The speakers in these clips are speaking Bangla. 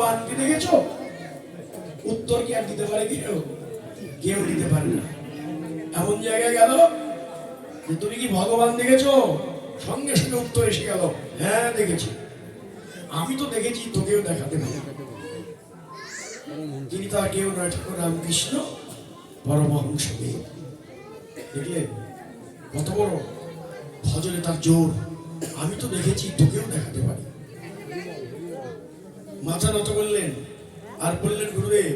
ভগবানকে দেখেছো? উত্তর কি আর দিতে পারে কেউ? কেউ দিতে পারে না। এমন জায়গায় গেল যে তুমি কি ভগবান দেখেছো? সঙ্গে সঙ্গে উত্তর এসে গেল, হ্যাঁ দেখেছি। আমি তো দেখেছি, তোকেও দেখাতে পারি। তিনি তো আর কেউ নয়, ঠাকুর রামকৃষ্ণ পরমহংসদেব। দেখলেন কত বড় ভজনে তার জোর। আমি তো দেখেছি, তোকেও দেখাতে পারি। মাথা নত করলেন আর বললেন, গুরুদেব,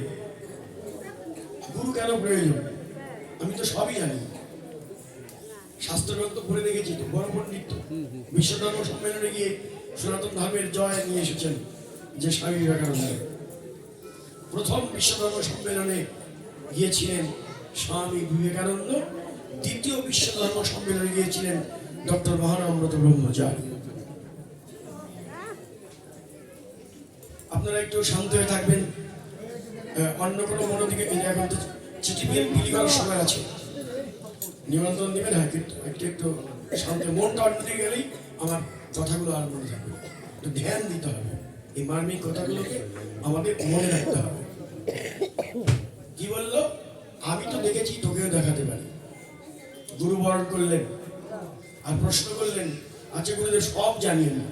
গুরু কেন প্রয়োজন? আমি তো সবই জানি, শাস্ত্রগ্রন্থ পড়ে দেখেছি। তো বড় পণ্ডিত, বিশ্বধর্ম সম্মেলনে গিয়ে সনাতন ধর্মের জয় নিয়ে এসেছেন যে স্বামী বিবেকানন্দ। প্রথম বিশ্বধর্ম সম্মেলনে গিয়েছিলেন স্বামী বিবেকানন্দ, দ্বিতীয় বিশ্বধর্ম সম্মেলনে গিয়েছিলেন ডক্টর মহানম্রত ব্রহ্মচারী। আপনারা একটু শান্ত হয়ে থাকবেন, অন্য কোনো মনোদিকে এখন তো চিঠি বিলি করার সময় আছে, নিমন্ত্রণ দিবেন। হ্যাঁ, একটু একটু শান্ত, মনটা অন্যদিকে গেলেই আমার কথাগুলো আর মনে থাকবে। একটু ধ্যান দিতে হবে, এই মার্মিক কথাগুলোকে আমাদের মনে রাখতে হবে। কি বললো? আমি তো দেখেছি, তোকেও দেখাতে পারি। গুরু বরণ করলেন আর প্রশ্ন করলেন, আচ্ছা গুরুদেব, সব জানিয়ে না,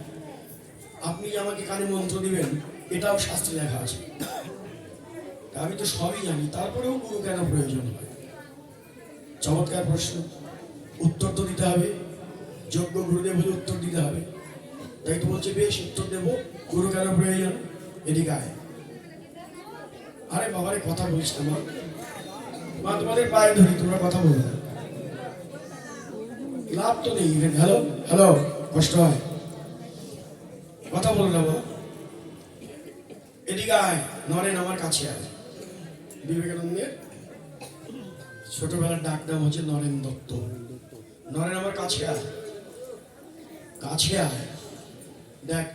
আপনি যে আমাকে কানে মন্ত্র দিবেন এটাও শাস্ত্রে লেখা আছে। আমি তো সবই জানি, তারপরেও গুরু কেন প্রয়োজন হয়? চমৎকার প্রশ্ন, উত্তর তো দিতে হবে। যোগ্য গুরুদেব হলে উত্তর দিতে হবে। তাই তো বলছে, বেশ উত্তর দেবো, গুরু কেন প্রয়োজন। এদিকে আয়। আরে বাবারে, কথা বলিস না মা, মা তোমাদের পায়ে ধরি, তোমরা কথা বলো না, লাভ তো নেই। হ্যালো হ্যালো, কষ্ট হয়, কথা বলো না মা। এদিকে আয়, নরেন আমার কাছে আয়। বিবেকানন্দের ছোটবেলার ডাক নাম হচ্ছে নরেন দত্ত। নরেন আমার কাছে আয়, কাছে আয়। দেখ,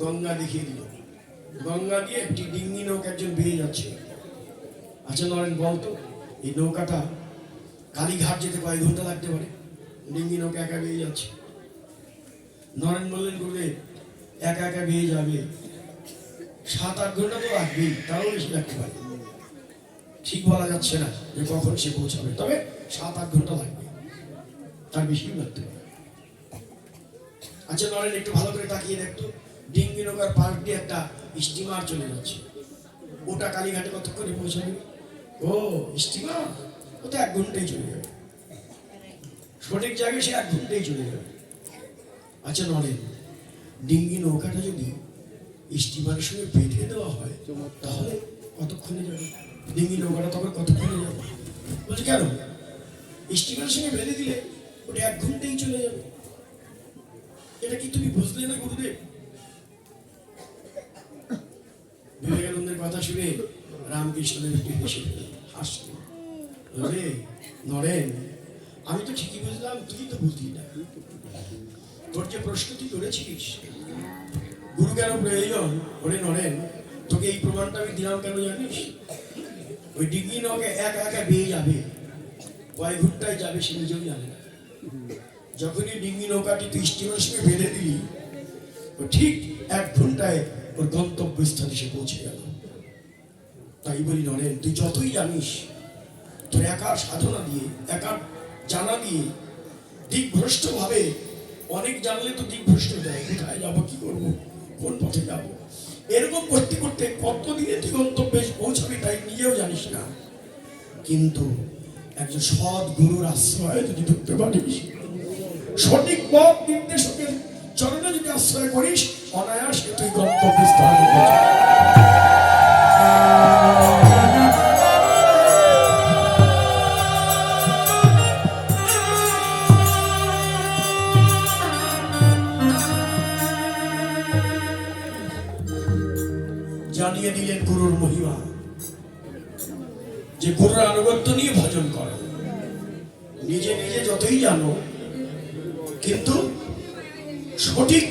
গঙ্গা দেখিয়ে দিল, গঙ্গা দিয়ে একটি ডিঙ্গি নৌকা একজন বেয়ে যাচ্ছে। আচ্ছা নরেন, বলতো এই নৌকাটা কালীঘাট যেতে কয় ঘন্টা লাগতে পারে? ডিঙ্গি নৌকা একা বেয়ে যাচ্ছে। নরেন বললেন, গুরুদেব, একা একা বেয়ে যাবে 7-8 ঘন্টা তো লাগবেই, তারও বেশি লাগতে পারে। ঠিক বলা যাচ্ছে না যে কখন সে পৌঁছাবে, তবে 7-8 ঘন্টা লাগবে, তার বেশিও লাগতে পারে। আচ্ছা নরেন, একটু ভালো করে তাকিয়ে দেখতো, ডিঙ্গি নৌকার পাশ দিয়ে একটা স্টিমার চলে যাচ্ছে। ওটা কালীঘাটে কতক্ষণে পৌঁছাবে? ও স্টিমার, ও তো 1 ঘন্টায় চলে যাবে। সঠিক জায়গায় সে 1 ঘন্টায় চলে যাবে। আচ্ছা নরেন, ডিঙ্গি নৌকাটা যদি স্টিমারের সঙ্গে বেঁধে দেওয়া হয় তাহলে কতক্ষণে যাবে? ডিঙ্গি নৌকাটা তখন কতক্ষণে যাবে? বলছে কেন? স্টিমারের সঙ্গে বেঁধে দিলে ওটা 1 ঘন্টায় চলে যাবে। এটা কি তুমি বুঝলে না গুরুদেব? বিবেকানন্দের কথা শুনে রামকৃষ্ণদেব একটু হেসে হাসলেন। নরেন, আমি তো ঠিকই বুঝলাম, তুই তো বুঝলি না। তোর যে প্রশ্ন তুই করেছিস, গুরু কেন প্রয়োজন, ওরে নরেন, তোকে এই প্রমাণটা আমি দিলাম কেন জানিস? ওই ডিঙ্গি নৌকা একা একা বেয়ে যাবে, কয় ঘন্টায় যাবে সে নিজেও জানে না। যখনই ডিঙ্গি নৌকাটি তুই স্টিমারের সঙ্গে বেঁধে দিলি, ও ঠিক 1 ঘন্টায় ওর গন্তব্যস্থলে সে পৌঁছে গেল। তাই বলি নরেন, তুই যতই জানিস, তোর একার সাধনা দিয়ে, একার জানা দিয়ে দিকভ্রষ্ট ভাবে, অনেক জানলে তো দিকভ্রষ্ট যায়, কোথায় যাবো, কি করবো, কোন পথে যাবো, এরকম করতে করতে কতদিনে তুই গন্তব্যে পৌঁছাবি তাই নিজেও জানিস না। কিন্তু একজন সৎ গুরুর আশ্রয় যদি ঢুকতে পারিস, সঠিক পথ নির্দেশকের চরণে যদি আশ্রয় করিস, অনায়াসে তুই গন্তব্যস্থানে জানিয়ে দিলেন গুরুর মহিমা, যে গুরুর আনুগত্য নিয়ে ভজন করো। নিজে নিজে যতই জানো, কিন্তু সঠিক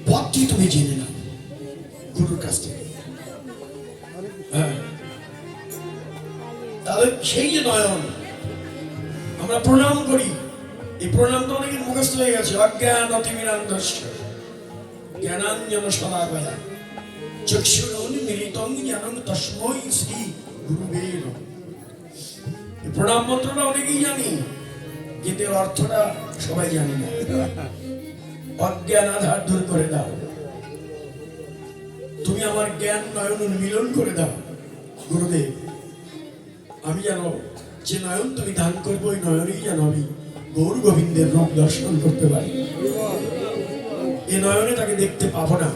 পথটি তুমি জেনে নাও গুরুর কাছ থেকে। হ্যাঁ, তাহলে সেই যে নয়ন আমরা প্রণাম করি, এই প্রণামটা অনেকের মুখস্থ হয়ে গেছে। অজ্ঞান অতিমিরান্ধস্য জ্ঞানাঞ্জন শলাকয়া চক্ষুর মিলিতং জ্ঞানং তস্मै শ্রী গুরুবে নমঃ। এই প্রণাম মন্ত্রটা অনেকেই জানি, কিন্তু এর অর্থটা সবাই জানি না। অজ্ঞান আধার দূর করে দাও, তুমি আমার জ্ঞান নয়ন উন্মিলন করে দাও গুরুদেব। আমি যেন যে নয়ন তুমি দান করবো, ওই নয়নেই যেন আমি গৌর গোবিন্দের রূপ দর্শন করতে পারি। এই নয়নে তাকে দেখতে পাবো না।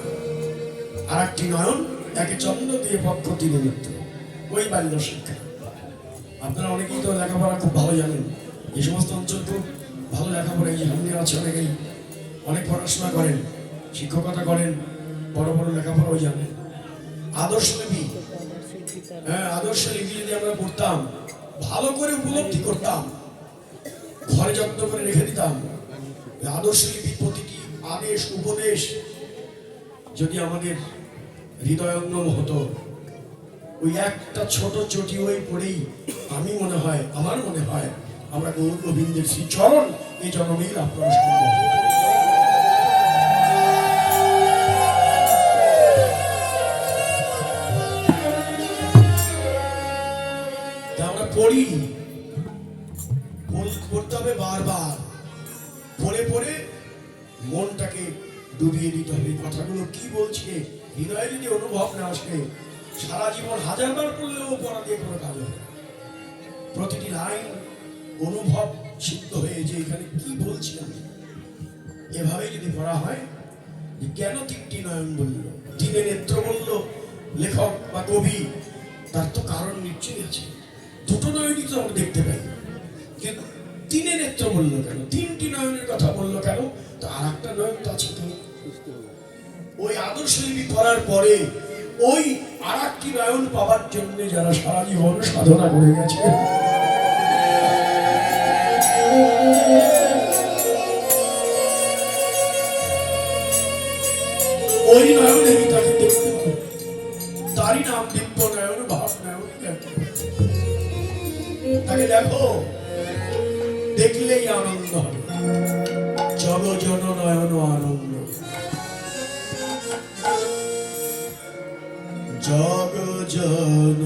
আর একটি নয়ন, একে চন্দ্র দিয়ে পক্ষ তিনে নিত্য, ওই বাল্য শিক্ষা। আপনারা অনেকেই তো লেখাপড়া খুব ভালো জানেন, এই সমস্ত অঞ্চল খুব ভালো লেখাপড়া, এই সামনে আছে অনেকেই অনেক পড়াশোনা করেন, শিক্ষকতা করেন, বড় বড় লেখাপড়াও জানেন। আদর্শ লিপি, হ্যাঁ আদর্শ লিপি যদি আমরা পড়তাম, ভালো করে উপলব্ধি করতাম, ঘরে যত্ন করে রেখে দিতাম, আদর্শ লিপি প্রতিটি আদেশ উপদেশ যদি আমাদের হৃদয়ঙ্গম হতো, ওই একটা ছোট চটি ওই পড়েই আমি মনে হয়, আমার মনে হয় আমরা গৌর গোবিন্দের শ্রীচরণ এই জন্মেই লাভ করা সম্ভব। আমরা পড়ি, পড়তে হবে বারবার, পড়ে পড়ে মনটাকে ডুবিয়ে দিতে হবে। কথাগুলো কি বলছে হৃদয়ে যদি অনুভব না আসে, সারা জীবন হাজারবার পড়লেও পড়া দিয়ে কোনো কাজ হবে না। প্রতিটি লাইন অনুভব সিদ্ধ হয়ে যে এখানে কি বলছেন, এভাবে যদি পড়া হয়, যে কেন তিনটি নয়ন বলল, তিনে নেত্র বলল লেখক বা কবি, তার তো কারণ নিশ্চয়ই আছে। দুটো নয়নই তো আমরা দেখতে পাই, কিন্তু তিনে নেত্র বললো কেন, তিনটি নয়নের কথা বললো কেন? তো আর একটা নয়ন তো আছে। তো ওই আদর্শ লিপি পড়ার পরে ওই আর একটি নয়ন পাওয়ার জন্য যারা সারা জীবন সাধনা করে গেছে, ওই নয়নেরই তাকে দেখতে হবে। তারই নাম দিব্য নয়ন, ভাব নয়ন। তাকে দেখো, দেখলেই আনন্দ হবে। জগ জন নয়ন আনন্দ, জগ জন